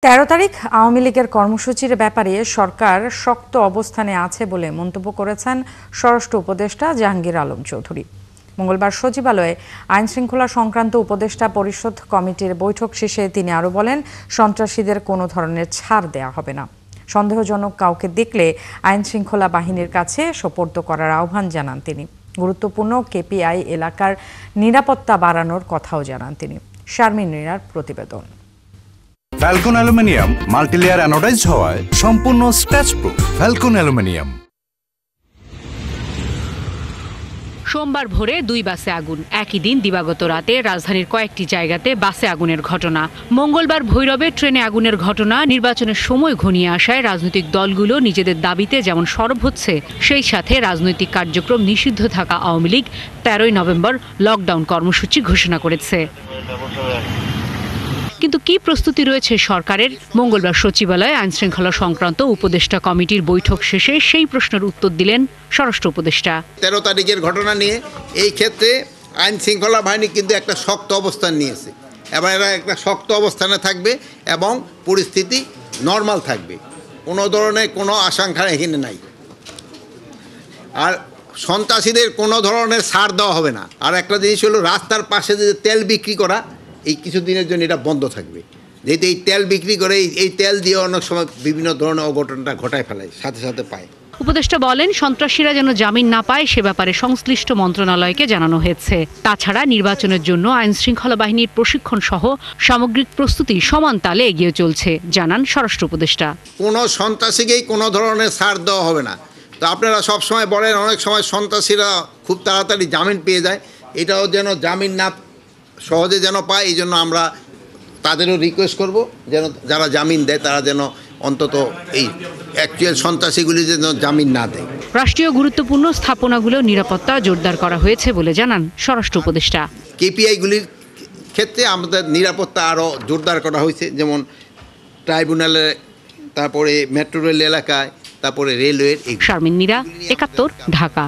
১৩ তারিখ আওয়ামী লীগের কর্মসূচির ব্যাপারে সরকার শক্ত অবস্থানে আছে বলে মন্তব্য করেছেন স্বরাষ্ট্র উপদেষ্টা জাহাঙ্গীর আলম চৌধুরী। মঙ্গলবার সচিবালয়ে আইনশৃঙ্খলা সংক্রান্ত উপদেষ্টা পরিষদ কমিটির বৈঠক শেষে তিনি আরও বলেন, সন্ত্রাসীদের কোনো ধরনের ছাড় দেয়া হবে না। সন্দেহজনক কাউকে দেখলে আইনশৃঙ্খলা বাহিনীর কাছে সোপর্দ করার আহ্বান জানান তিনি। গুরুত্বপূর্ণ কেপিআই এলাকার নিরাপত্তা বাড়ানোর কথাও জানান তিনি। শারমিন রিনার প্রতিবেদন। ফ্যালকন অ্যালুমিনিয়াম মাল্টিলেয়ার অ্যানোডাইজড হওয়ায় সম্পূর্ণ স্ক্র্যাচ প্রুফ। Falcon aluminium. সোমবার ভোরে 2 বাসে আগুন। একই দিন দিবাগত রাতে রাজধানীর কয়েকটি জায়গাতে বাসে আগুনের ঘটনা। মঙ্গলবার ভৈরবে ট্রেনে আগুনের ঘটনা। নির্বাচনের সময় ঘনিয়ে আসায় রাজনৈতিক দলগুলো নিজেদের দাবিতে যেমন সরব হচ্ছে, সেই সাথে রাজনৈতিক কার্যক্রম নিষিদ্ধ থাকা আওয়ামী লীগ 13ই নভেম্বর লকডাউন কর্মসূচি ঘোষণা করেছে। কিন্তু কি প্রস্তুতি রয়েছে সরকারের? মঙ্গলবার সচিবালয়ে আইনশৃঙ্খলা সংক্রান্ত উপদেষ্টা কমিটির বৈঠক শেষে সেই প্রশ্নের উত্তর দিলেন স্বরাষ্ট্র উপদেষ্টা। 13 তারিখের ঘটনা নিয়ে এই ক্ষেত্রে আইন শৃঙ্খলা বাহিনী কিন্তু একটা শক্ত অবস্থান নিয়েছে। এবার এরা একটা শক্ত অবস্থানে থাকবে এবং পরিস্থিতি নর্মাল থাকবে। কোনো ধরনের কোনো আশঙ্কা এখানে নাই। আর সন্ত্রাসীদের কোনো ধরনের ছাড় দেওয়া হবে না। আর একটা জিনিস হলো, রাস্তার পাশে যে তেল বিক্রি করা, এই কিছুদিনের জন্য এটা বন্ধ থাকবে। যেহেতু এই তেল বিক্রি করে এই তেল দিয়ে অনেক সময় বিভিন্ন ধরনের অঘটনটা ঘটায় ফেলায়, সাথে সাথে পায়। উপদেষ্টা বলেন, সন্ত্রাসীরা যেন জামিন না পায় সে ব্যাপারে সংশ্লিষ্ট মন্ত্রণালয়কে জানানো হয়েছে। তাছাড়া নির্বাচনের জন্য আইনশৃঙ্খলা বাহিনীর প্রশিক্ষণ সহ সামগ্রিক প্রস্তুতি সমান তালে এগিয়ে চলছে, জানান স্বরাষ্ট্র উপদেষ্টা। কোনো সন্ত্রাসীকেই কোনো ধরনের ছাড় দেওয়া হবে না। তো আপনারা সবসময় বলেন অনেক সময় সন্ত্রাসীরা খুব তাড়াতাড়ি জামিন পেয়ে যায়, এটাও যেন জামিন না সহজে যেন পায়। এই জন্য আমরা তাদেরও রিকোয়েস্ট করব যেন যারা জামিন দেয় তারা যেন অন্তত এই অ্যাকচুয়াল সন্ত্রাসীগুলি যেন জামিন না দেয়। রাষ্ট্রীয় গুরুত্বপূর্ণ স্থাপনাগুলো নিরাপত্তা জোরদার করা হয়েছে বলে জানান স্বরাষ্ট্র উপদেষ্টা। কেপিআইগুলির ক্ষেত্রে আমাদের নিরাপত্তা আরও জোরদার করা হয়েছে, যেমন ট্রাইব্যুনালে, তারপরে মেট্রো রেল এলাকায়, তারপরে রেলওয়ের। শারমিন নীরা, 71, ঢাকা।